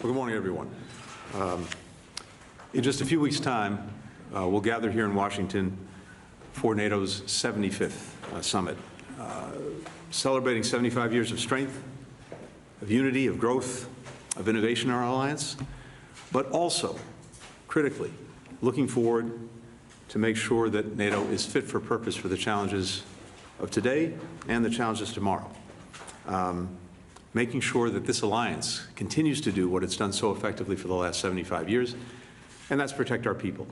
Well, good morning, everyone. In just a few weeks' time, we'll gather here in Washington for NATO's 75th summit, celebrating 75 years of strength, of unity, of growth, of innovation in our alliance, but also, critically, looking forward to make sure that NATO is fit for purpose for the challenges of today and the challenges tomorrow. Making sure that this alliance continues to do what it's done so effectively for the last 75 years, and that's protect our people.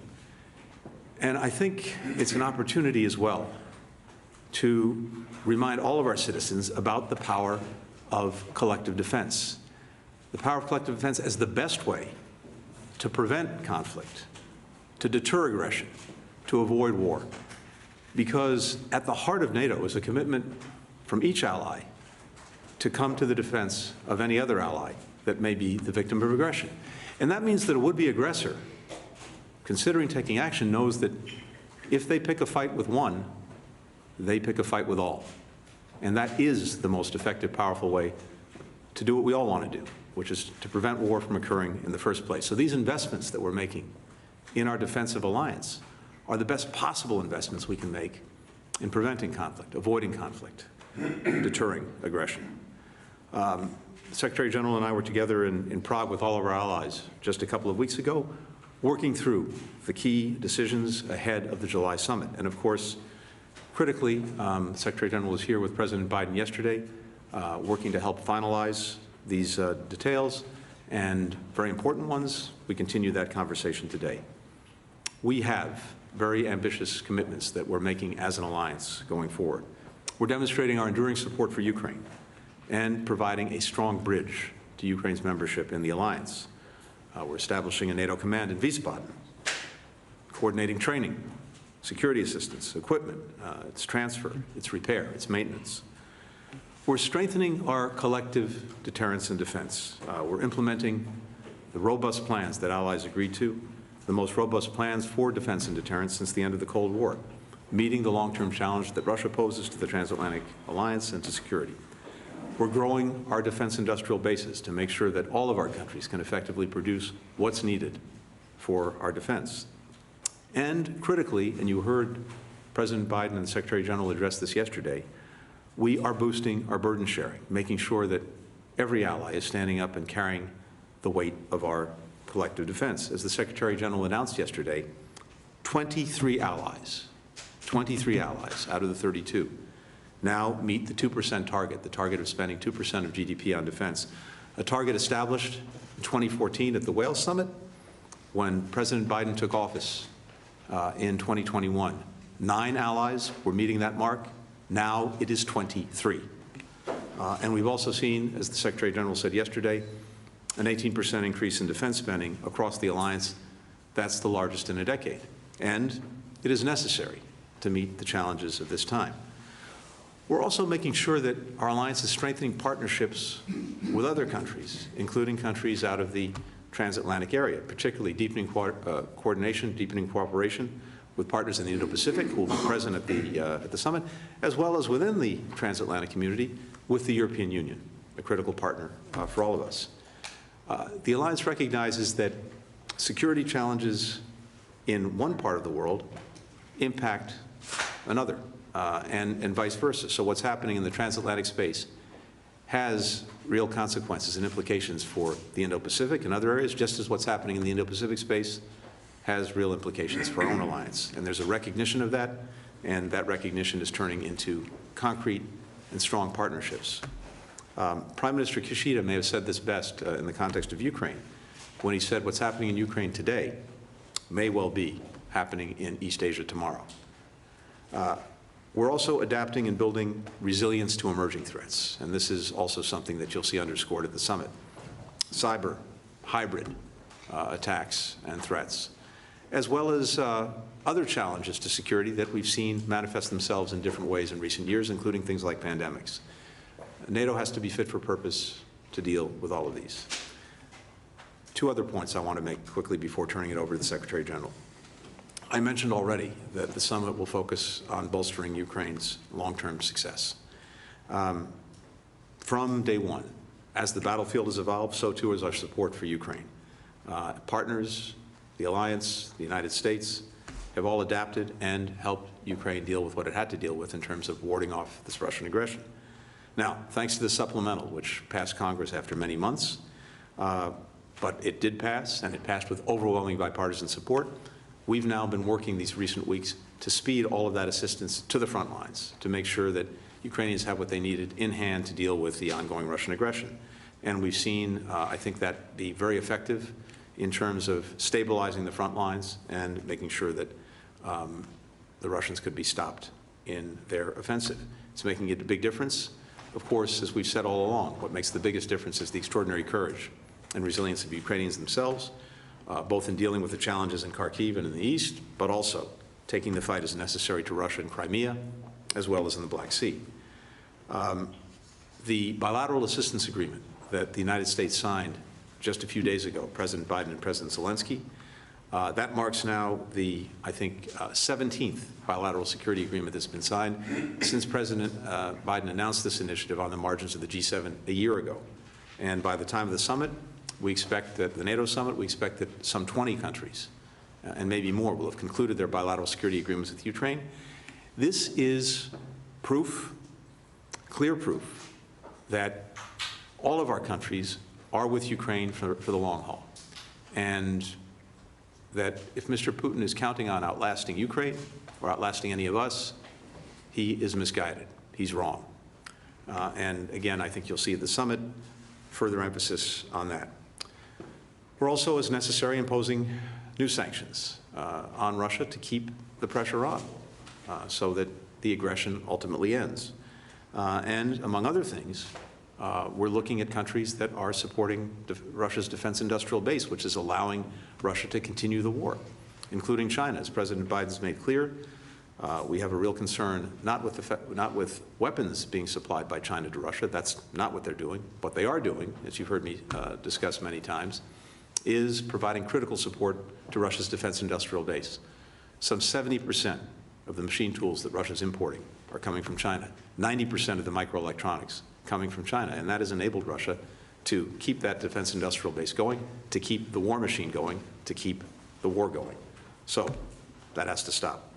And I think it's an opportunity as well to remind all of our citizens about the power of collective defense. The power of collective defense as the best way to prevent conflict, to deter aggression, to avoid war. Because at the heart of NATO is a commitment from each ally to come to the defense of any other ally that may be the victim of aggression. And that means that a would-be aggressor, considering taking action, knows that if they pick a fight with one, they pick a fight with all. And that is the most effective, powerful way to do what we all want to do, which is to prevent war from occurring in the first place. So these investments that we're making in our defensive alliance are the best possible investments we can make in preventing conflict, avoiding conflict, deterring aggression. The Secretary-General and I were together in Prague with all of our allies just a couple of weeks ago, working through the key decisions ahead of the July summit. And of course, critically, the Secretary-General was here with President Biden yesterday, working to help finalize these details, and very important ones. We continue that conversation today. We have very ambitious commitments that we're making as an alliance going forward. We're demonstrating our enduring support for Ukraine and providing a strong bridge to Ukraine's membership in the alliance. We're establishing a NATO command in Wiesbaden, coordinating training, security assistance, equipment, its transfer, its repair, its maintenance. We're strengthening our collective deterrence and defense. We're implementing the robust plans that allies agreed to, the most robust plans for defense and deterrence since the end of the Cold War, meeting the long-term challenge that Russia poses to the transatlantic alliance and to security. We're growing our defense industrial bases to make sure that all of our countries can effectively produce what's needed for our defense. And critically, and you heard President Biden and the Secretary-General address this yesterday, we are boosting our burden sharing, making sure that every ally is standing up and carrying the weight of our collective defense. As the Secretary-General announced yesterday, 23 allies out of the 32 now meet the 2% target, the target of spending 2% of GDP on defense, a target established in 2014 at the Wales Summit when President Biden took office in 2021. 9 allies were meeting that mark. Now it is 23. And we've also seen, as the Secretary-General said yesterday, an 18% increase in defense spending across the alliance. That's the largest in a decade. And it is necessary to meet the challenges of this time. We're also making sure that our alliance is strengthening partnerships with other countries, including countries out of the transatlantic area, particularly deepening coordination, deepening cooperation with partners in the Indo-Pacific who will be present at the summit, as well as within the transatlantic community with the European Union, a critical partner for all of us. The alliance recognizes that security challenges in one part of the world impact another, and vice versa. So what's happening in the transatlantic space has real consequences and implications for the Indo-Pacific and other areas, just as what's happening in the Indo-Pacific space has real implications for our own alliance. And there's a recognition of that, and that recognition is turning into concrete and strong partnerships. Prime Minister Kishida may have said this best in the context of Ukraine, when he said what's happening in Ukraine today may well be happening in East Asia tomorrow. We're also adapting and building resilience to emerging threats, and this is also something that you'll see underscored at the summit. Cyber, hybrid attacks and threats, as well as other challenges to security that we've seen manifest themselves in different ways in recent years, including things like pandemics. NATO has to be fit for purpose to deal with all of these. 2 other points I want to make quickly before turning it over to the Secretary-General. I mentioned already that the summit will focus on bolstering Ukraine's long-term success. From day one, as the battlefield has evolved, so too is our support for Ukraine. Partners, the alliance, the United States, have all adapted and helped Ukraine deal with what it had to deal with in terms of warding off this Russian aggression. Now, thanks to the supplemental, which passed Congress after many months, but it did pass, and it passed with overwhelming bipartisan support, we've now been working these recent weeks to speed all of that assistance to the front lines, to make sure that Ukrainians have what they needed in hand to deal with the ongoing Russian aggression. And we've seen, I think, that be very effective in terms of stabilizing the front lines and making sure that the Russians could be stopped in their offensive. It's making a big difference. Of course, as we've said all along, what makes the biggest difference is the extraordinary courage and resilience of Ukrainians themselves, both in dealing with the challenges in Kharkiv and in the east, but also taking the fight as necessary to Russia in Crimea, as well as in the Black Sea. The bilateral assistance agreement that the United States signed just a few days ago, President Biden and President Zelensky, that marks now the, I think, 17th bilateral security agreement that's been signed since President Biden announced this initiative on the margins of the G7 a year ago. And by the time of the summit, we expect that the NATO summit, we expect that some 20 countries, and maybe more, will have concluded their bilateral security agreements with Ukraine. This is proof, clear proof, that all of our countries are with Ukraine for the long haul. And that if Mr. Putin is counting on outlasting Ukraine or outlasting any of us, he is misguided. He's wrong. And again, I think you'll see at the summit further emphasis on that. We're also, as necessary, imposing new sanctions on Russia to keep the pressure on so that the aggression ultimately ends. And among other things, we're looking at countries that are supporting Russia's defense industrial base, which is allowing Russia to continue the war, including China. As President Biden's made clear, we have a real concern not with weapons being supplied by China to Russia. That's not what they're doing. What they are doing, as you've heard me discuss many times, is providing critical support to Russia's defense industrial base. Some 70% of the machine tools that Russia's importing are coming from China. 90% of the microelectronics coming from China, and that has enabled Russia to keep that defense industrial base going, to keep the war machine going, to keep the war going. So that has to stop.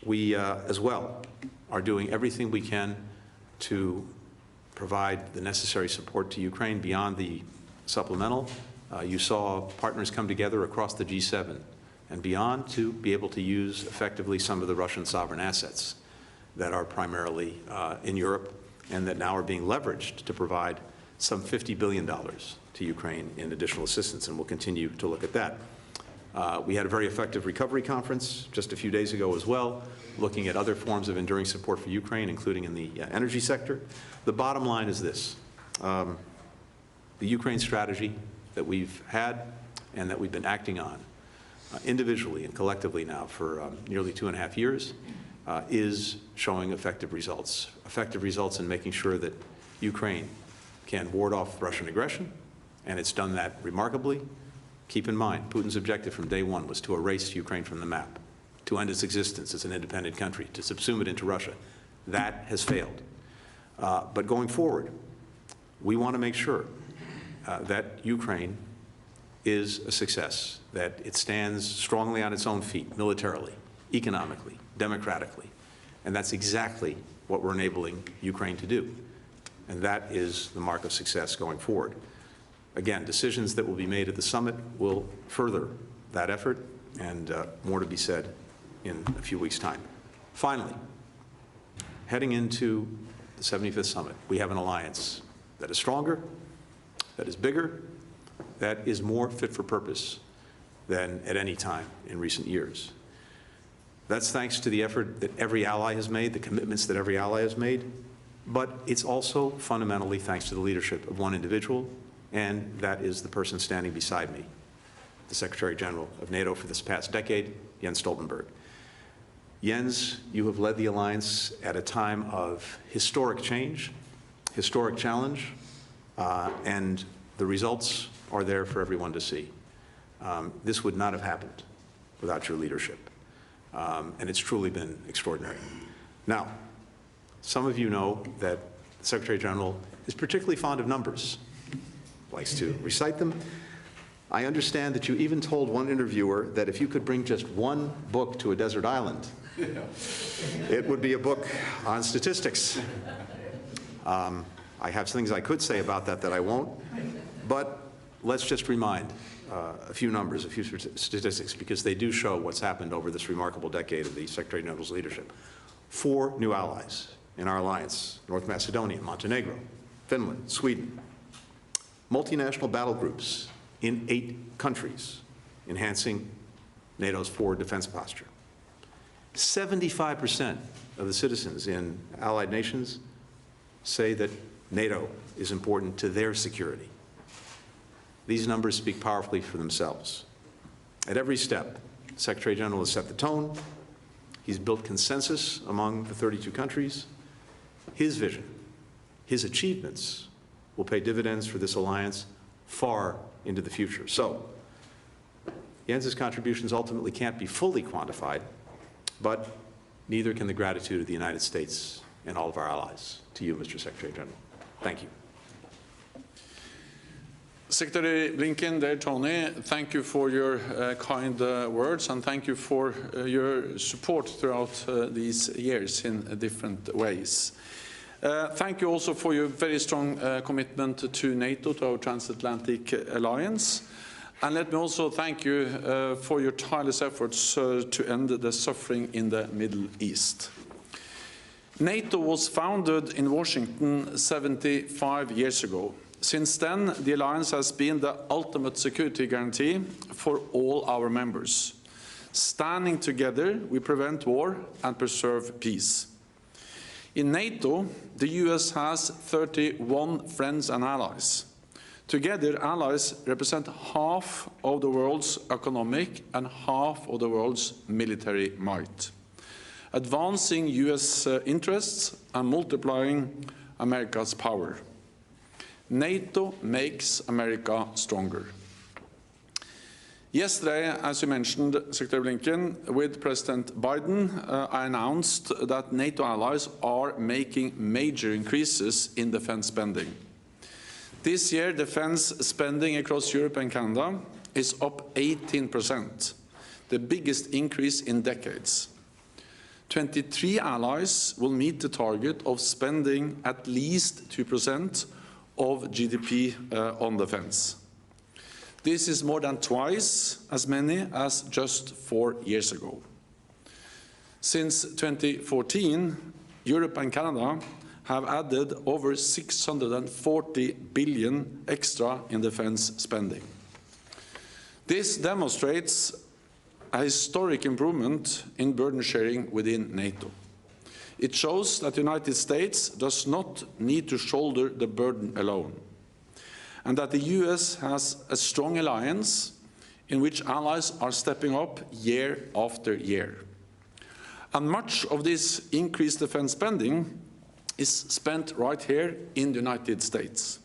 We, as well, are doing everything we can to provide the necessary support to Ukraine beyond the supplemental. You saw partners come together across the G7 and beyond to be able to use effectively some of the Russian sovereign assets that are primarily in Europe and that now are being leveraged to provide some $50 billion to Ukraine in additional assistance, and we'll continue to look at that. We had a very effective recovery conference just a few days ago as well, looking at other forms of enduring support for Ukraine, including in the energy sector. The bottom line is this. The Ukraine strategy that we've had and that we've been acting on individually and collectively now for nearly 2.5 years is showing effective results in making sure that Ukraine can ward off Russian aggression, and it's done that remarkably. Keep in mind, Putin's objective from day one was to erase Ukraine from the map, to end its existence as an independent country, to subsume it into Russia. That has failed. But going forward, we want to make sure that Ukraine is a success, that it stands strongly on its own feet, militarily, economically, democratically. And that's exactly what we're enabling Ukraine to do. And that is the mark of success going forward. Again, decisions that will be made at the summit will further that effort, and more to be said in a few weeks' time. Finally, heading into the 75th summit, we have an alliance that is stronger, that is bigger, that is more fit for purpose than at any time in recent years. That's thanks to the effort that every ally has made, the commitments that every ally has made, but it's also fundamentally thanks to the leadership of one individual, and that is the person standing beside me, the Secretary-General of NATO for this past decade, Jens Stoltenberg. Jens, you have led the alliance at a time of historic change, historic challenge, and the results are there for everyone to see. This would not have happened without your leadership, and it's truly been extraordinary. Now, some of you know that The Secretary General is particularly fond of numbers, likes to recite them. I understand that you even told one interviewer that if you could bring just one book to a desert island, it would be a book on statistics. I have things I could say about that I won't, but let's just remind a few numbers, a few statistics, because they do show what's happened over this remarkable decade of the Secretary General's leadership. 4 new allies in our alliance: North Macedonia, Montenegro, Finland, Sweden. Multinational battle groups in 8 countries, enhancing NATO's forward defense posture. 75% of the citizens in allied nations say that NATO is important to their security. These numbers speak powerfully for themselves. At every step, the Secretary General has set the tone. He's built consensus among the 32 countries. His vision, his achievements will pay dividends for this alliance far into the future. So, Jens's contributions ultimately can't be fully quantified, but neither can the gratitude of the United States and all of our allies. To you, Mr. Secretary General. Thank you. Secretary Blinken, dear Tony, thank you for your kind words, and thank you for your support throughout these years in different ways. Thank you also for your very strong commitment to NATO, to our transatlantic alliance. And let me also thank you for your tireless efforts to end the suffering in the Middle East. NATO was founded in Washington 75 years ago. Since then, the alliance has been the ultimate security guarantee for all our members. Standing together, we prevent war and preserve peace. In NATO, the US has 31 friends and allies. Together, allies represent half of the world's economic and half of the world's military might, advancing US interests and multiplying America's power. NATO makes America stronger. Yesterday, as you mentioned, Secretary Blinken, with President Biden, I announced that NATO allies are making major increases in defense spending. This year, defense spending across Europe and Canada is up 18%, the biggest increase in decades. 23 allies will meet the target of spending at least 2% of GDP on defense. This is more than twice as many as just 4 years ago. Since 2014, Europe and Canada have added over 640 billion extra in defense spending. This demonstrates a historic improvement in burden sharing within NATO. It shows that the United States does not need to shoulder the burden alone, and that the US has a strong alliance in which allies are stepping up year after year. And much of this increased defense spending is spent right here in the United States.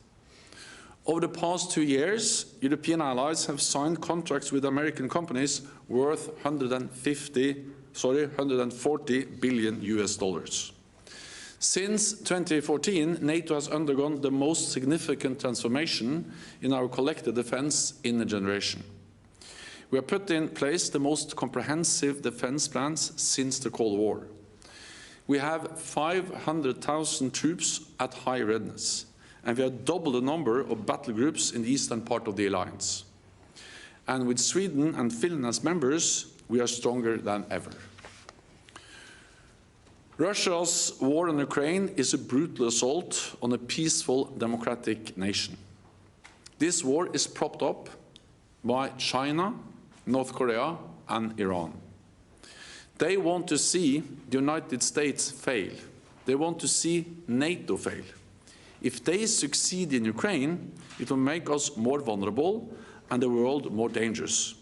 Over the past 2 years, European allies have signed contracts with American companies worth 140 billion US dollars. Since 2014, NATO has undergone the most significant transformation in our collective defense in a generation. We have put in place the most comprehensive defense plans since the Cold War. We have 500,000 troops at high readiness, and we have doubled the number of battle groups in the eastern part of the alliance. And with Sweden and Finland as members, we are stronger than ever. Russia's war on Ukraine is a brutal assault on a peaceful democratic nation. This war is propped up by China, North Korea, and Iran. They want to see the United States fail. They want to see NATO fail. If they succeed in Ukraine, it will make us more vulnerable and the world more dangerous.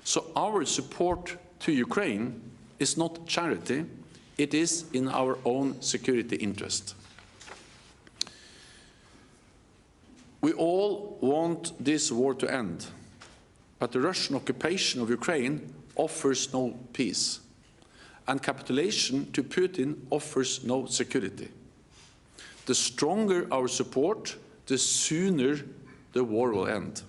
So our support to Ukraine is not charity, it is in our own security interest. We all want this war to end, but the Russian occupation of Ukraine offers no peace, and capitulation to Putin offers no security. The stronger our support, the sooner the war will end.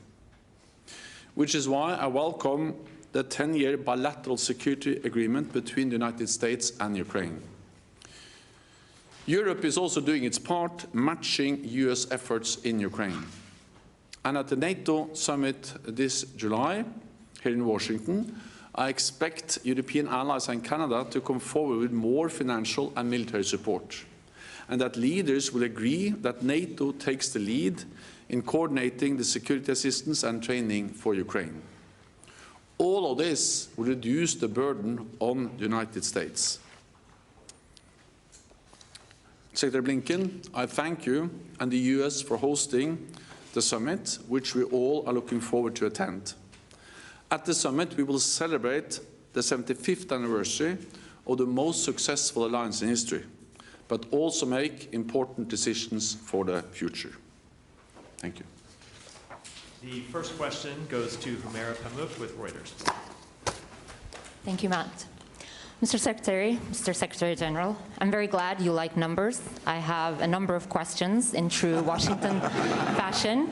Which is why I welcome the 10-year bilateral security agreement between the United States and Ukraine. Europe is also doing its part, matching US efforts in Ukraine. And at the NATO summit this July, here in Washington, I expect European allies and Canada to come forward with more financial and military support, and that leaders will agree that NATO takes the lead in coordinating the security assistance and training for Ukraine. All of this will reduce the burden on the United States. Secretary Blinken, I thank you and the US for hosting the summit, which we all are looking forward to attend. At the summit, we will celebrate the 75th anniversary of the most successful alliance in history, but also make important decisions for the future. Thank you. The first question goes to Humaira Pamuk with Reuters. Thank you, Matt. Mr. Secretary, Mr. Secretary-General, I'm very glad you like numbers. I have a number of questions in true Washington fashion,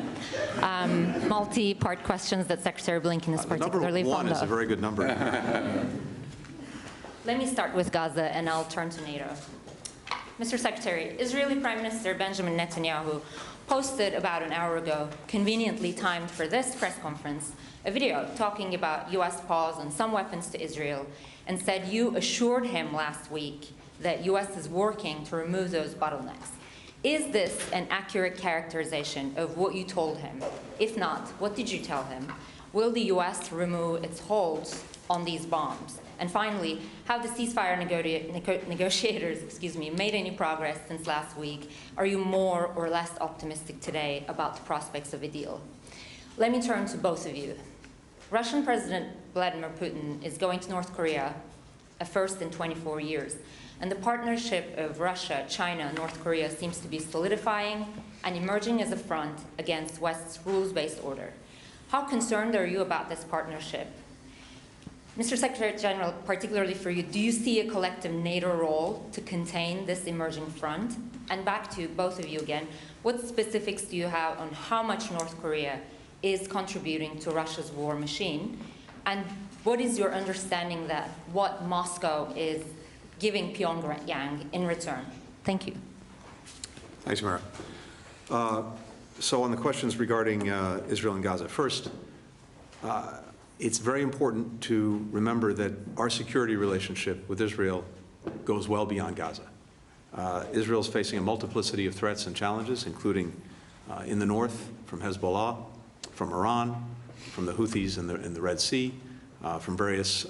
multi-part questions that Secretary Blinken is particularly fond of. Number 1 is a very good number. Let me start with Gaza, and I'll turn to NATO. Mr. Secretary, Israeli Prime Minister Benjamin Netanyahu posted about an hour ago, conveniently timed for this press conference, a video talking about US pause on some weapons to Israel, and said you assured him last week that US is working to remove those bottlenecks. Is this an accurate characterization of what you told him? If not, what did you tell him? Will the US remove its holds on these bombs? And finally, have the ceasefire negotiators made any progress since last week? Are you more or less optimistic today about the prospects of a deal? Let me turn to both of you. Russian President Vladimir Putin is going to North Korea, a first in 24 years. And the partnership of Russia, China, and North Korea seems to be solidifying and emerging as a front against West's rules-based order. How concerned are you about this partnership? Mr. Secretary-General, particularly for you, do you see a collective NATO role to contain this emerging front? And back to both of you again, what specifics do you have on how much North Korea is contributing to Russia's war machine? And what is your understanding that what Moscow is giving Pyongyang in return? Thank you. Thanks, Mara. So on the questions regarding Israel and Gaza, first, it's very important to remember that our security relationship with Israel goes well beyond Gaza. Israel is facing a multiplicity of threats and challenges, including in the north from Hezbollah, from Iran, from the Houthis in the Red Sea, from various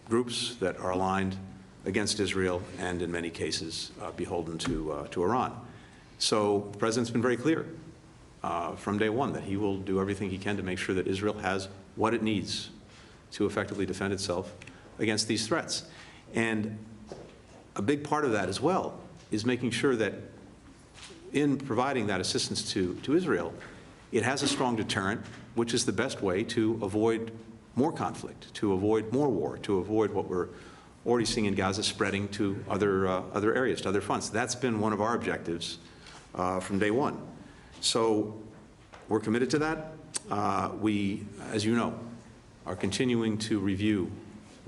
groups that are aligned against Israel and, in many cases, beholden to Iran. So the President's been very clear from day one that he will do everything he can to make sure that Israel has what it needs to effectively defend itself against these threats. And a big part of that as well is making sure that in providing that assistance to Israel, it has a strong deterrent, which is the best way to avoid more conflict, to avoid more war, to avoid what we're already seeing in Gaza spreading to other areas, to other fronts. That's been one of our objectives from day one. So we're committed to that. We, as you know, are continuing to review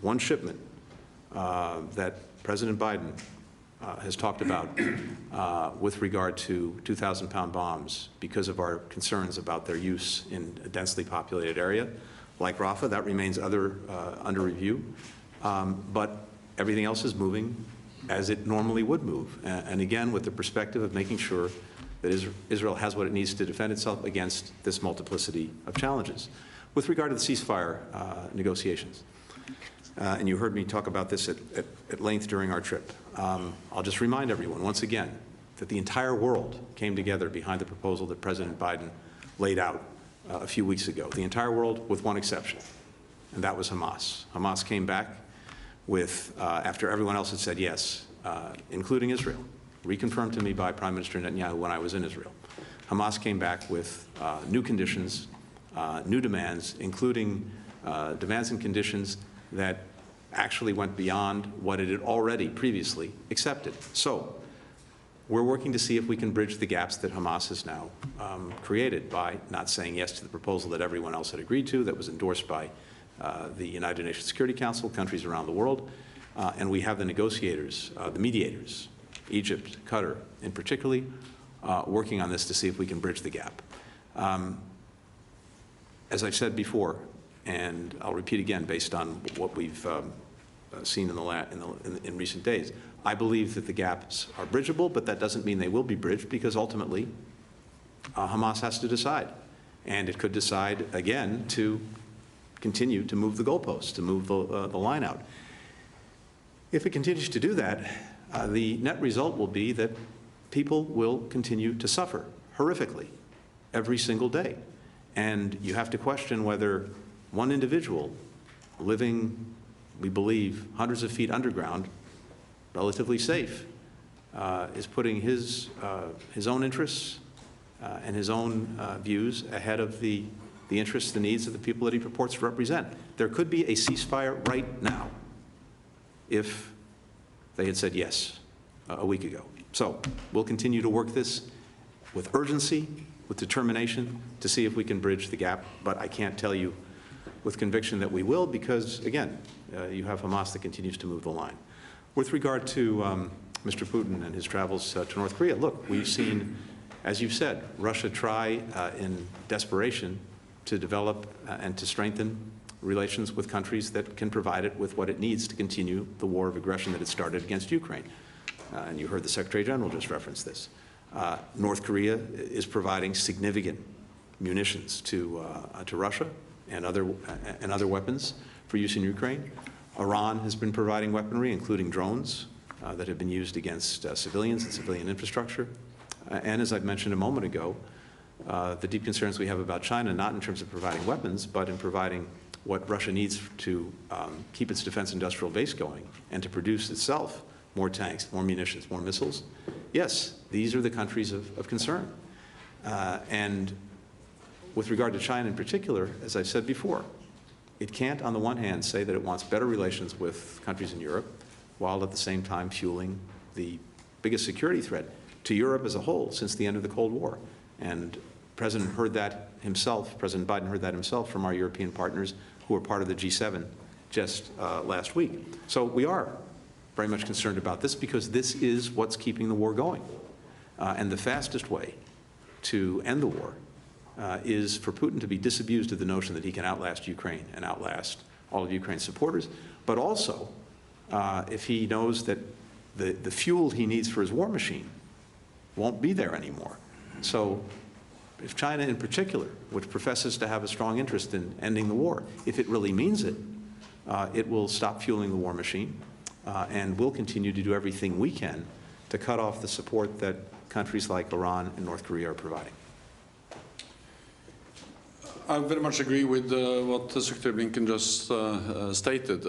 one shipment that President Biden has talked about with regard to 2,000-pound bombs because of our concerns about their use in a densely populated area like Rafah. That remains under review. But everything else is moving as it normally would move. And again, with the perspective of making sure that Israel has what it needs to defend itself against this multiplicity of challenges. With regard to the ceasefire negotiations, and you heard me talk about this at length during our trip, I'll just remind everyone once again that the entire world came together behind the proposal that President Biden laid out a few weeks ago. The entire world, with one exception, and that was Hamas. Hamas came back with, after everyone else had said yes, including Israel, reconfirmed to me by Prime Minister Netanyahu when I was in Israel. Hamas came back with new conditions, new demands, including demands and conditions that actually went beyond what it had already previously accepted. So we're working to see if we can bridge the gaps that Hamas has now created by not saying yes to the proposal that everyone else had agreed to, that was endorsed by the United Nations Security Council, countries around the world, and we have the negotiators, the mediators, Egypt, Qatar in particular, working on this to see if we can bridge the gap. As I've said before, and I'll repeat again based on what we've seen in recent days, I believe that the gaps are bridgeable, but that doesn't mean they will be bridged, because ultimately Hamas has to decide. And it could decide again to continue to move the goalposts, to move the line out. If it continues to do that, the net result will be that people will continue to suffer horrifically every single day. And you have to question whether one individual living, we believe, hundreds of feet underground, relatively safe, is putting his own interests and his own views ahead of the interests, the needs of the people that he purports to represent. There could be a ceasefire right now if they had said yes a week ago. So we'll continue to work this with urgency, with determination, to see if we can bridge the gap. But I can't tell you with conviction that we will, because, again, you have Hamas that continues to move the line. With regard to Mr. Putin and his travels to North Korea, look, we've seen, as you've said, Russia try in desperation to develop and to strengthen relations with countries that can provide it with what it needs to continue the war of aggression that it started against Ukraine. And you heard the Secretary-General just reference this. North Korea is providing significant munitions to Russia and other weapons for use in Ukraine. Iran has been providing weaponry, including drones, that have been used against civilians and civilian infrastructure. And as I've mentioned a moment ago, the deep concerns we have about China, not in terms of providing weapons, but in providing what Russia needs to keep its defense industrial base going and to produce itself more tanks, more munitions, more missiles. Yes, these are the countries of concern. And with regard to China in particular, as I've said before, it can't, on the one hand, say that it wants better relations with countries in Europe, while at the same time fueling the biggest security threat to Europe as a whole since the end of the Cold War. And President Biden heard that himself from our European partners who are part of the G7 just last week. So we are very much concerned about this, because this is what's keeping the war going. And the fastest way to end the war is for Putin to be disabused of the notion that he can outlast Ukraine and outlast all of Ukraine's supporters, but also if he knows that the fuel he needs for his war machine won't be there anymore. So if China in particular, which professes to have a strong interest in ending the war, if it really means it, it will stop fueling the war machine, and we'll continue to do everything we can to cut off the support that countries like Iran and North Korea are providing. I very much agree with what Secretary Blinken just stated.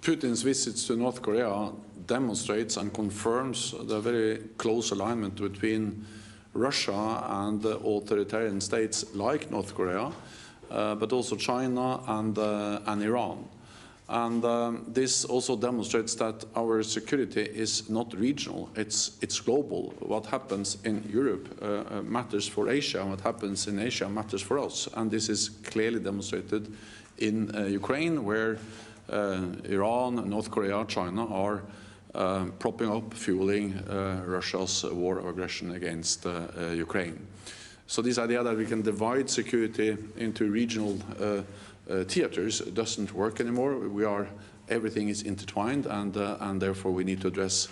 Putin's visits to North Korea demonstrates and confirms the very close alignment between Russia and authoritarian states like North Korea, but also China and Iran. And this also demonstrates that our security is not regional, it's global. What happens in Europe matters for Asia, and what happens in Asia matters for us. And this is clearly demonstrated in Ukraine, where Iran, North Korea, China are propping up, fueling Russia's war of aggression against Ukraine. So this idea that we can divide security into regional theaters doesn't work anymore. Everything is intertwined, and therefore we need to address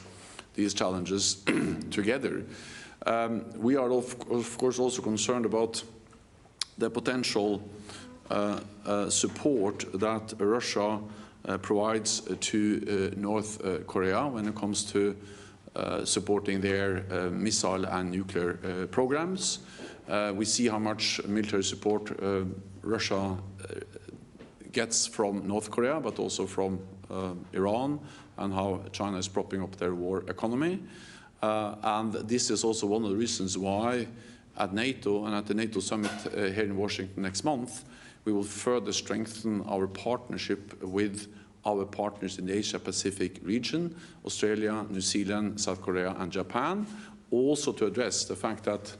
these challenges together. We are of course also concerned about the potential support that Russia provides to North Korea when it comes to supporting their missile and nuclear programs. We see how much military support Russia gets from North Korea, but also from Iran, and how China is propping up their war economy. And this is also one of the reasons why at NATO and at the NATO summit here in Washington next month, we will further strengthen our partnership with our partners in the Asia-Pacific region, Australia, New Zealand, South Korea, and Japan, also to address the fact that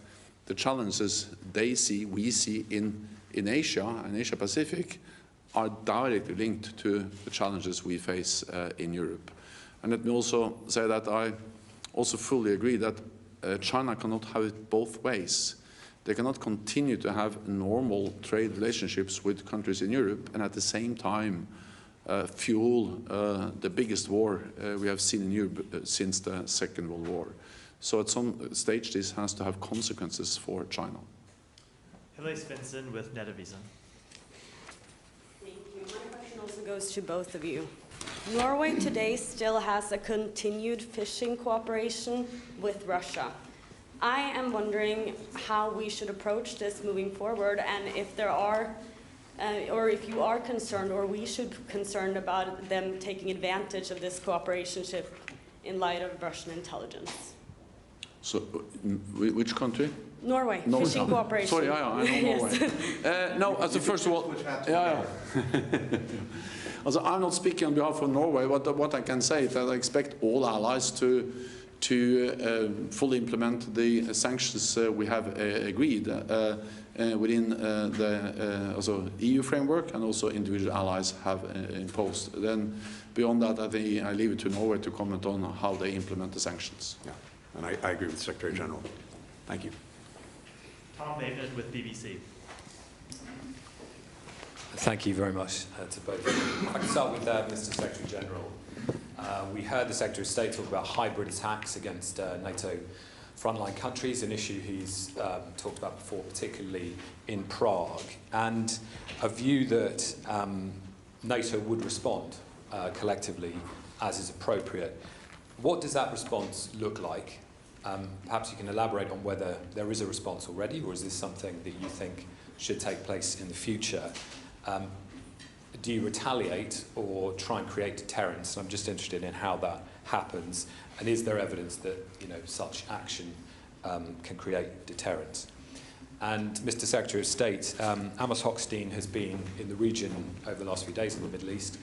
the challenges they see, we see in Asia and Asia-Pacific are directly linked to the challenges we face in Europe. And let me also say that I also fully agree that China cannot have it both ways. They cannot continue to have normal trade relationships with countries in Europe and at the same time fuel the biggest war we have seen in Europe since the Second World War. So at some stage this has to have consequences for China. Hilde Svensson with Netavisen. Thank you. My question also goes to both of you. Norway today still has a continued fishing cooperation with Russia. I am wondering how we should approach this moving forward, and if there are, or if you are concerned, or we should be concerned about them taking advantage of this cooperation in light of Russian intelligence. So, which country? Norway, Norway. fishing cooperation. Sorry, I know Norway. No, as a first of all, Also, I'm not speaking on behalf of Norway, but what I can say is that I expect all allies to fully implement the sanctions we have agreed within the also EU framework, and also individual allies have imposed. Then beyond that, I think I leave it to Norway to comment on how they implement the sanctions. Yeah, and I agree with the Secretary General. Thank you. Tom Bateman with BBC. Thank you very much to both of you. I can start with Mr. Secretary General. We heard the Secretary of State talk about hybrid attacks against NATO frontline countries, an issue he's talked about before, particularly in Prague, and a view that NATO would respond collectively as is appropriate. What does that response look like? Perhaps you can elaborate on whether there is a response already, or is this something that you think should take place in the future? Do you retaliate or try and create deterrence? And I'm just interested in how that happens, and is there evidence that such action can create deterrence? And Mr. Secretary of State, Amos Hochstein has been in the region over the last few days in the Middle East.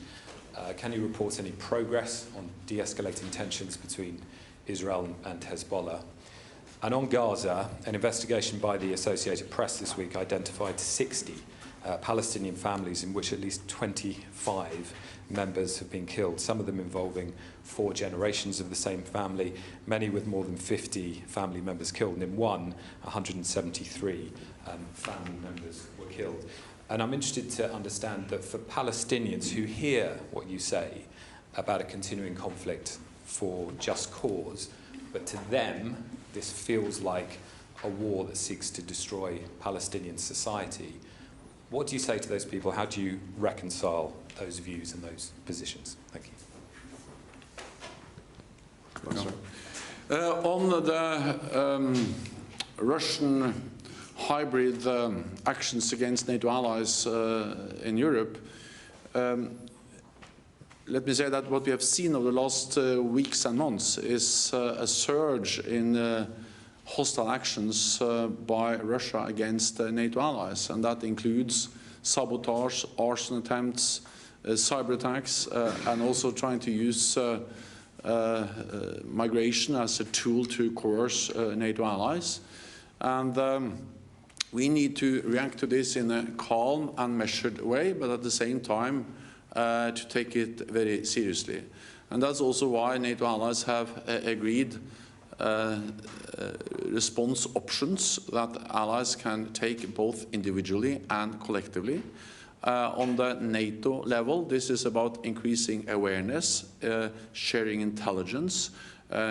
Can you report any progress on de-escalating tensions between Israel and Hezbollah? And on Gaza, an investigation by the Associated Press this week identified 60 Palestinian families in which at least 25 members have been killed, some of them involving 4 generations of the same family, many with more than 50 family members killed, and in one, 173 family members were killed. And I'm interested to understand that for Palestinians who hear what you say about a continuing conflict for just cause, but to them this feels like a war that seeks to destroy Palestinian society, what do you say to those people? How do you reconcile those views and those positions? Thank you. On the Russian hybrid actions against NATO allies in Europe, let me say that what we have seen over the last weeks and months is a surge in hostile actions by Russia against NATO allies, and that includes sabotage, arson attempts, cyber attacks, and also trying to use migration as a tool to coerce NATO allies. And we need to react to this in a calm and measured way, but at the same time to take it very seriously. And that's also why NATO allies have agreed response options that allies can take both individually and collectively. On the NATO level, this is about increasing awareness, sharing intelligence,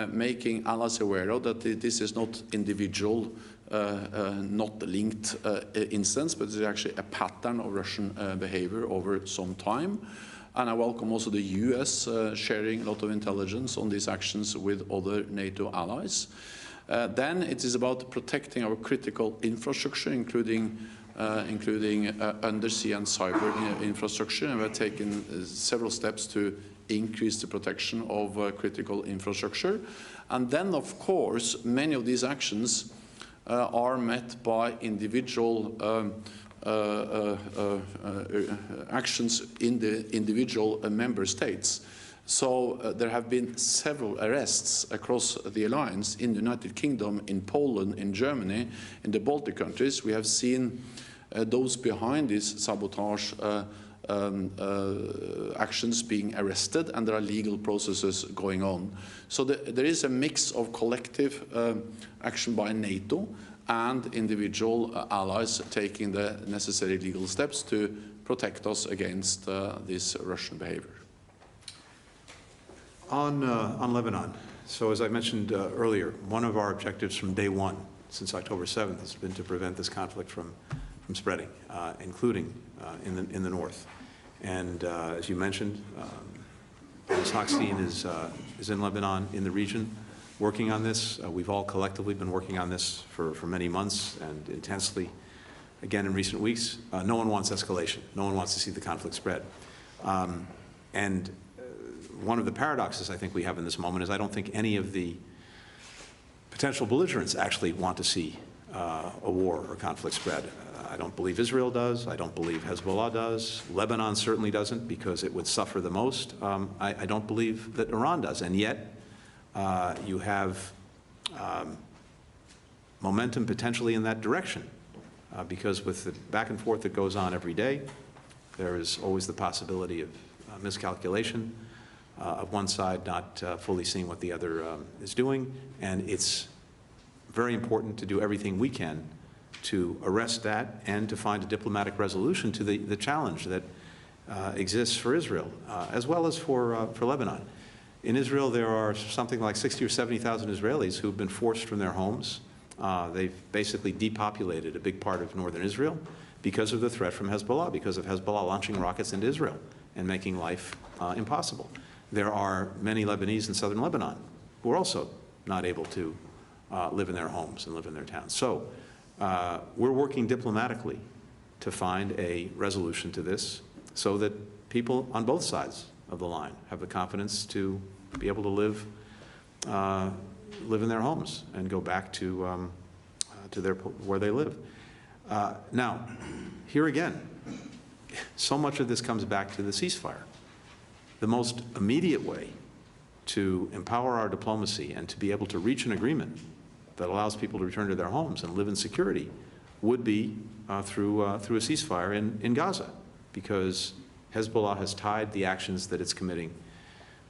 making allies aware of that this is not individual, not linked incidents, but it's actually a pattern of Russian behavior over some time. And I welcome also the US sharing a lot of intelligence on these actions with other NATO allies. Then it is about protecting our critical infrastructure, including undersea and cyber infrastructure, and we're taking several steps to increase the protection of critical infrastructure. And then, of course, many of these actions are met by individual actions in the individual member states. So there have been several arrests across the alliance in the United Kingdom, in Poland, in Germany, in the Baltic countries. We have seen those behind this sabotage actions being arrested, and there are legal processes going on. So there is a mix of collective action by NATO and individual allies taking the necessary legal steps to protect us against this Russian behavior. On Lebanon, so as I mentioned earlier, one of our objectives from day one, since October 7th, has been to prevent this conflict from spreading, including in the north. And as you mentioned, Ms. Hochstein is in Lebanon, in the region, working on this. We've all collectively been working on this for many months and intensely, again, in recent weeks. No one wants escalation. No one wants to see the conflict spread. And one of the paradoxes I think we have in this moment is I don't think any of the potential belligerents actually want to see a war or conflict spread. I don't believe Israel does. I don't believe Hezbollah does. Lebanon certainly doesn't, because it would suffer the most. I don't believe that Iran does. And yet, you have momentum potentially in that direction, because with the back and forth that goes on every day, there is always the possibility of miscalculation, of one side not fully seeing what the other is doing. And it's very important to do everything we can to arrest that and to find a diplomatic resolution to the challenge that exists for Israel, as well as for Lebanon. In Israel, there are something like 60 or 70,000 Israelis who've been forced from their homes. They've basically depopulated a big part of northern Israel because of the threat from Hezbollah, because of Hezbollah launching rockets into Israel and making life impossible. There are many Lebanese in southern Lebanon who are also not able to live in their homes and live in their towns. So we're working diplomatically to find a resolution to this so that people on both sides of the line have the confidence to be able to live in their homes and go back to where they live. Now, here again, so much of this comes back to the ceasefire. The most immediate way to empower our diplomacy and to be able to reach an agreement that allows people to return to their homes and live in security would be through a ceasefire in Gaza, because Hezbollah has tied the actions that it's committing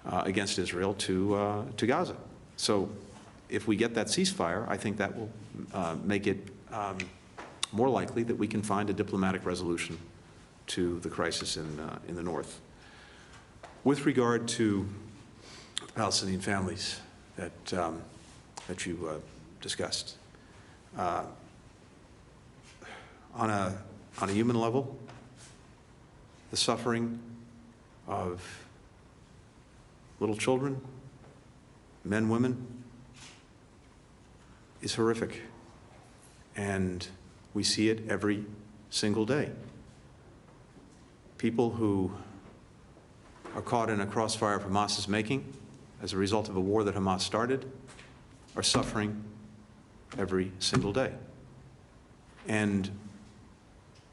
against Israel to Gaza. So if we get that ceasefire, I think that will make it more likely that we can find a diplomatic resolution to the crisis in the north. With regard to Palestinian families that you discussed, on a human level, the suffering of little children, men, women, is horrific. And we see it every single day. People who are caught in a crossfire of Hamas's making as a result of a war that Hamas started are suffering every single day. And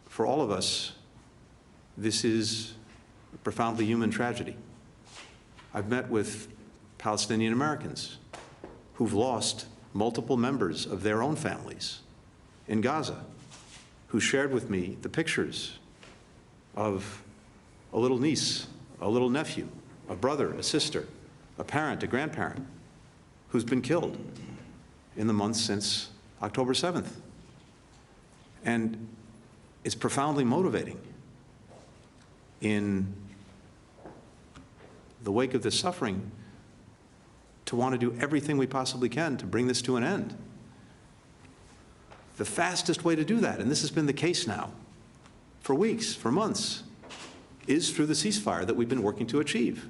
for all of us, this is a profoundly human tragedy. I've met with Palestinian Americans who've lost multiple members of their own families in Gaza, who shared with me the pictures of a little niece, a little nephew, a brother, a sister, a parent, a grandparent, who's been killed in the months since October 7th. And it's profoundly motivating in the wake of this suffering to want to do everything we possibly can to bring this to an end. The fastest way to do that, and this has been the case now for weeks, for months, is through the ceasefire that we've been working to achieve.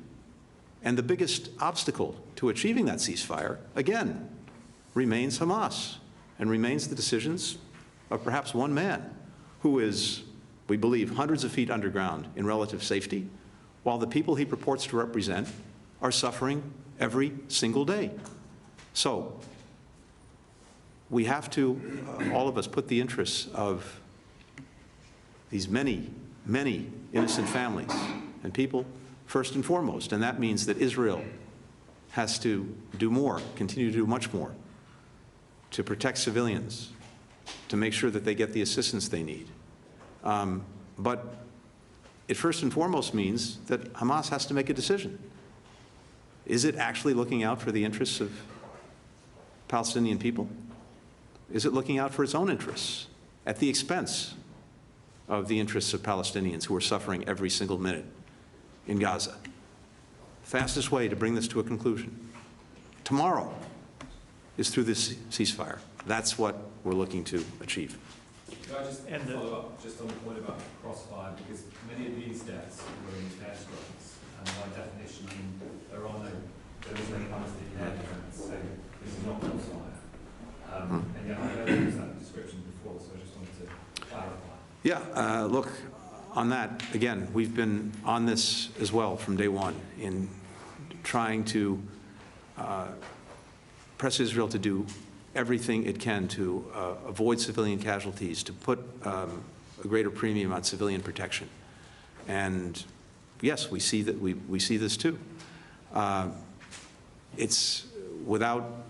And the biggest obstacle to achieving that ceasefire, again, remains Hamas and remains the decisions of perhaps one man who is, we believe, hundreds of feet underground in relative safety, while the people he purports to represent are suffering every single day. So we have to, all of us, put the interests of these many, many innocent families and people first and foremost. And that means that Israel has to do more, continue to do much more to protect civilians, to make sure that they get the assistance they need. But it first and foremost means that Hamas has to make a decision. Is it actually looking out for the interests of Palestinian people? Is it looking out for its own interests at the expense of the interests of Palestinians who are suffering every single minute in Gaza? Fastest way to bring this to a conclusion tomorrow is through this ceasefire. That's what we're looking to achieve. Can I just follow up just on the point about crossfire, because many of these deaths were in airstrikes, and by definition, there is no Palestinian air defense, so this is not crossfire. And yet I never used that description before, so I just wanted to clarify. Yeah, look, on that, again, we've been on this as well from day one in trying to press Israel to do everything it can to avoid civilian casualties, to put a greater premium on civilian protection. And yes, we see that we see this too. It's without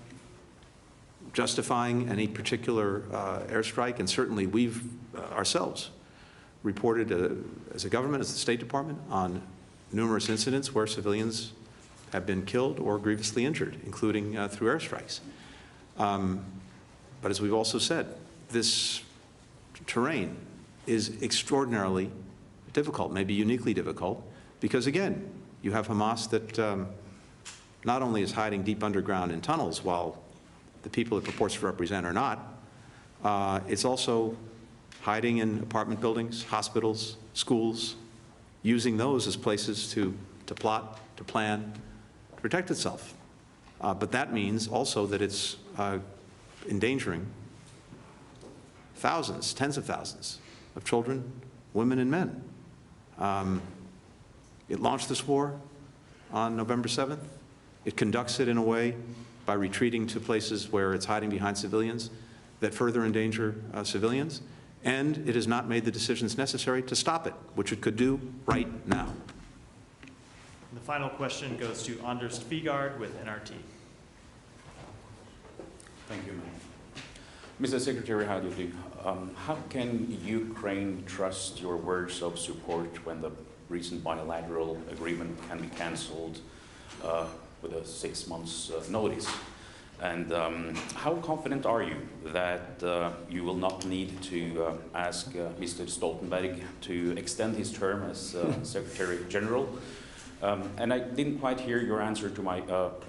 justifying any particular airstrike, and certainly we've ourselves reported as a government, as the State Department, on numerous incidents where civilians have been killed or grievously injured, including through airstrikes. But as we've also said, this terrain is extraordinarily difficult, maybe uniquely difficult, because again, you have Hamas that not only is hiding deep underground in tunnels while the people it purports to represent are not, it's also hiding in apartment buildings, hospitals, schools, using those as places to plot, to plan, to protect itself. But that means also that it's endangering thousands, tens of thousands of children, women, and men. It launched this war on November 7th. It conducts it in a way by retreating to places where it's hiding behind civilians that further endanger civilians. And it has not made the decisions necessary to stop it, which it could do right now. The final question goes to Anders Figard with NRT. Thank you, Mr. Secretary, how do you do? How can Ukraine trust your words of support when the recent bilateral agreement can be cancelled with a 6 months notice? And how confident are you that you will not need to ask Mr. Stoltenberg to extend his term as Secretary-General? And I didn't quite hear your answer to my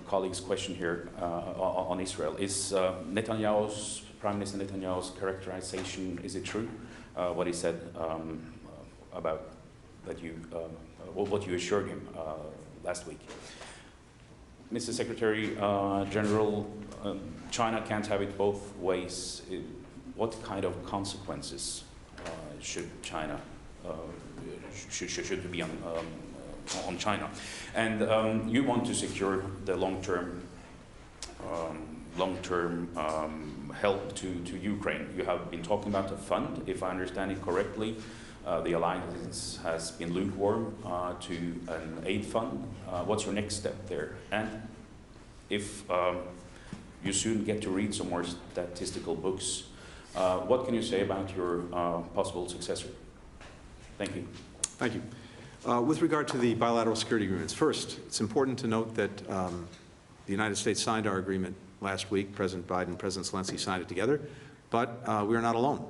colleague's question here on Israel. Is Netanyahu's, Prime Minister Netanyahu's characterization, is it true, what he said about that you, what you assured him last week? Mr. Secretary-General, China can't have it both ways. What kind of consequences should China, should be on China? And you want to secure the long-term help to Ukraine. You have been talking about a fund, if I understand it correctly. The alliance has been lukewarm to an aid fund. What's your next step there? And if you soon get to read some more statistical books, what can you say about your possible successor? Thank you. Thank you. With regard to the bilateral security agreements, first, it's important to note that the United States signed our agreement last week. President Biden and President Zelensky signed it together, but we are not alone.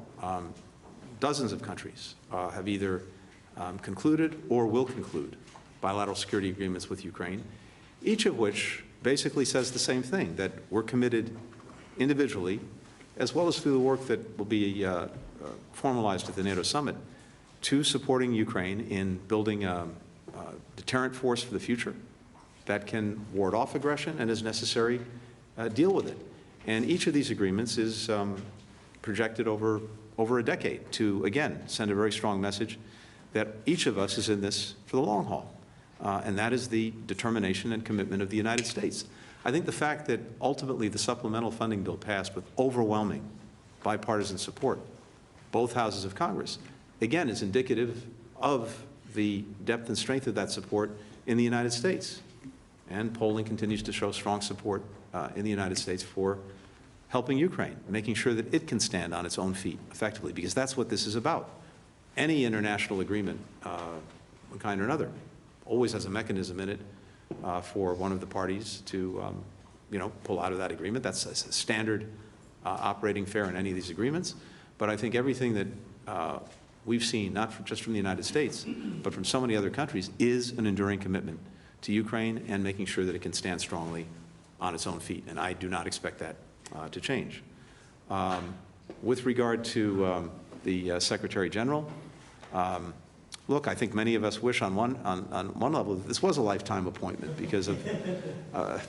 Dozens of countries have either concluded or will conclude bilateral security agreements with Ukraine, each of which basically says the same thing, that we're committed individually, as well as through the work that will be formalized at the NATO summit, to supporting Ukraine in building a deterrent force for the future that can ward off aggression and, as necessary, deal with it. And each of these agreements is projected over a decade to, again, send a very strong message that each of us is in this for the long haul. And that is the determination and commitment of the United States. I think the fact that ultimately the supplemental funding bill passed with overwhelming bipartisan support, both houses of Congress, again, is indicative of the depth and strength of that support in the United States. And Poland continues to show strong support in the United States for helping Ukraine, making sure that it can stand on its own feet effectively, because that's what this is about. Any international agreement, one kind or another, always has a mechanism in it for one of the parties to, pull out of that agreement. That's a standard operating fare in any of these agreements. But I think everything that we've seen, not just from the United States, but from so many other countries, is an enduring commitment to Ukraine and making sure that it can stand strongly on its own feet. And I do not expect that to change. With regard to the Secretary-General, look, I think many of us wish on one level that this was a lifetime appointment because of,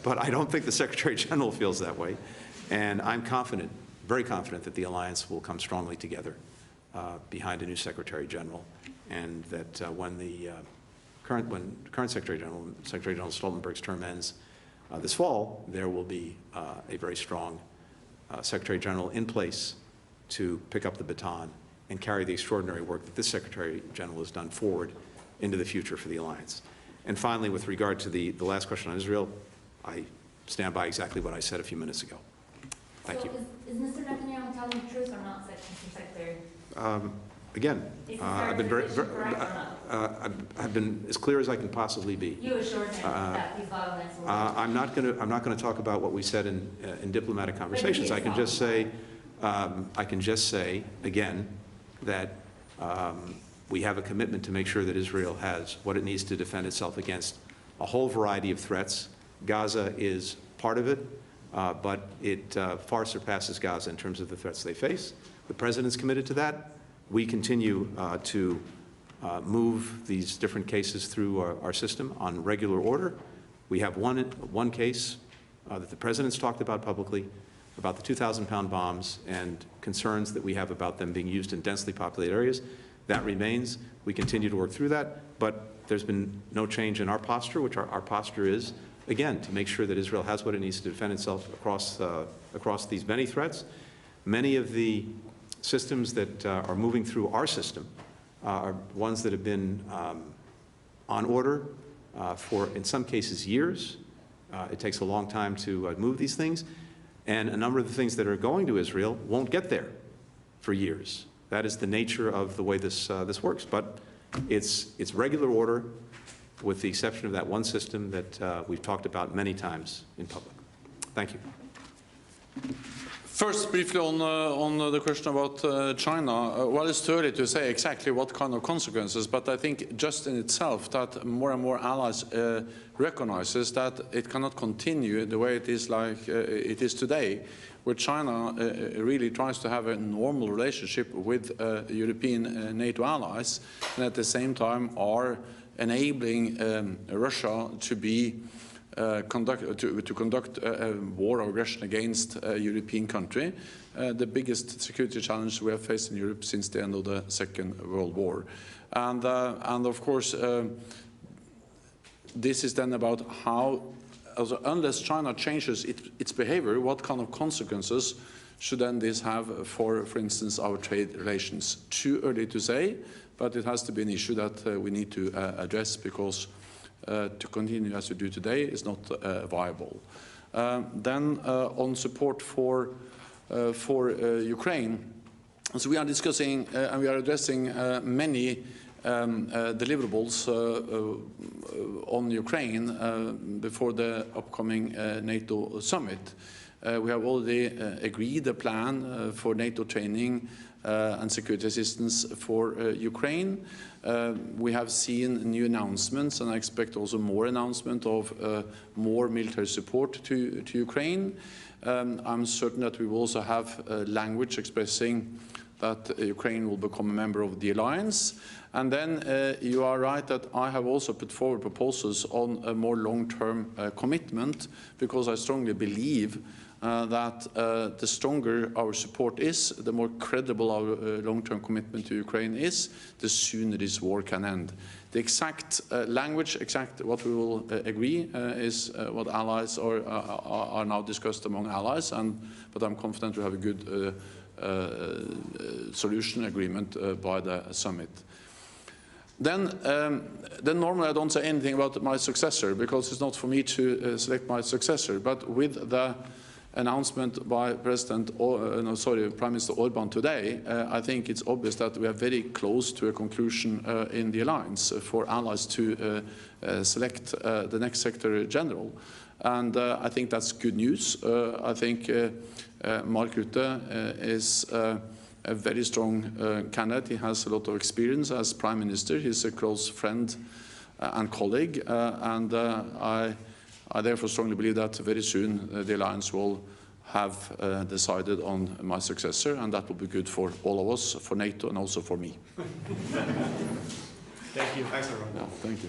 but I don't think the Secretary-General feels that way. And I'm confident, very confident, that the alliance will come strongly together behind a new Secretary-General, and that when the current Secretary-General Stoltenberg's term ends this fall, there will be a very strong Secretary-General in place to pick up the baton and carry the extraordinary work that this Secretary-General has done forward into the future for the alliance. And finally, with regard to the last question on Israel, I stand by exactly what I said a few minutes ago. Thank you. Is Mr. Netanyahu telling the truth or not, Mr. Secretary? Again, I've been as clear as I can possibly be. You assured him that these bottlenecks will. I'm not going to talk about what we said in diplomatic conversations. I can just say again that we have a commitment to make sure that Israel has what it needs to defend itself against a whole variety of threats. Gaza is part of it, but it far surpasses Gaza in terms of the threats they face. The President's committed to that. We continue to move these different cases through our system on regular order. We have one case that the President's talked about publicly, about the 2,000-pound bombs and concerns that we have about them being used in densely populated areas. That remains. We continue to work through that, but there's been no change in our posture, which our posture is, again, to make sure that Israel has what it needs to defend itself across these many threats. Many of the systems that are moving through our system are ones that have been on order for, in some cases, years. It takes a long time to move these things. And a number of the things that are going to Israel won't get there for years. That is the nature of the way this works. But it's regular order, with the exception of that one system that we've talked about many times in public. Thank you. First, briefly on the question about China. Well, it's too early to say exactly what kind of consequences, but I think just in itself that more and more allies recognizes that it cannot continue the way it is like it is today, where China really tries to have a normal relationship with European NATO allies, and at the same time are enabling Russia to be conduct a war of aggression against a European country, the biggest security challenge we have faced in Europe since the end of the Second World War. And of course, this is then about how, also, unless China changes its behavior, what kind of consequences should then this have for instance, our trade relations? Too early to say, but it has to be an issue that we need to address, because to continue as we do today is not viable. Then on support for Ukraine, so we are discussing and we are addressing many deliverables on Ukraine before the upcoming NATO summit. We have already agreed a plan for NATO training and security assistance for Ukraine. We have seen new announcements, and I expect also more announcement of more military support to Ukraine. I'm certain that we will also have language expressing that Ukraine will become a member of the alliance. And then you are right that I have also put forward proposals on a more long-term commitment, because I strongly believe that the stronger our support is, the more credible our long-term commitment to Ukraine is, the sooner this war can end. The exact language, exact what we will agree is what allies are now discussed among allies, but I'm confident we have a good solution agreement by the summit. Then normally I don't say anything about my successor, because it's not for me to select my successor. But with the announcement by Prime Minister Orban today, I think it's obvious that we are very close to a conclusion in the alliance for allies to select the next Secretary General. And I think that's good news. I think Mark Rutte is a very strong candidate. He has a lot of experience as Prime Minister. He's a close friend and colleague. I therefore strongly believe that very soon the alliance will have decided on my successor, and that will be good for all of us, for NATO, and also for me. Thank you. Thanks, everyone. Yeah, thank you.